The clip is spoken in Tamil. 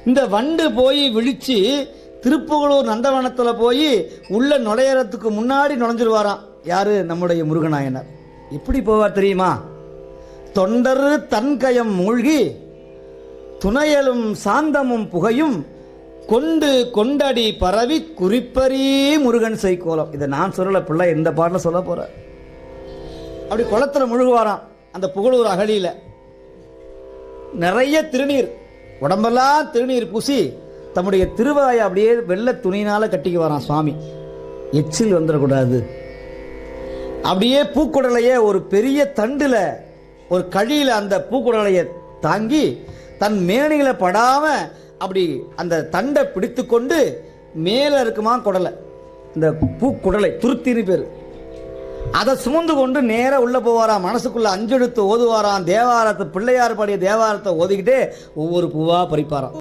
இந்த வண்டு போய் விழிச்சு திருப்புகலூர் நந்தவனத்தில் போய் உள்ள நுழையறதுக்கு முன்னாடி நுழைஞ்சிருவாராம். யாரு? நம்முடைய முருகநாயனார். எப்படி போவார் தெரியுமா? தொண்டரு தன்கயம் மூழ்கி துணையலும் சாந்தமும் புகையும் கொண்டு கொண்டடி பரவி குறிப்பறி முருகன் செய்கோலம். இதை நான் சொல்லல, பிள்ளை இந்த பாட்டில் சொல்ல போற. அப்படி குளத்துல முழுகுவாராம். அந்த புகழூர் அகழியில நிறைய திருநீர், உடம்பெல்லாம் திருநீர் பூசி தம்முடைய திருவாயை அப்படியே வெள்ளை துணியினால கட்டிக்கு வரான் சுவாமி. எச்சில் வந்துடக்கூடாது. அப்படியே பூக்குடலையே ஒரு பெரிய தண்டுல ஒரு கழியில அந்த பூக்குடலையை தாங்கி தன் மேனிகளை படாம அப்படி அந்த தண்டை பிடித்து கொண்டு மேல இருக்குமா குடலை, இந்த பூக்குடலை துருத்தின்னு பேரு, அதை சுமந்து கொண்டு நேர உள்ள போவாராம். மனசுக்குள்ள அஞ்செழுத்து ஓதுவாராம். தேவாரத்தை, பிள்ளையார் பாடிய தேவாரத்தை ஓதிக்கிட்டே ஒவ்வொரு பூவா பறிப்பாராம்.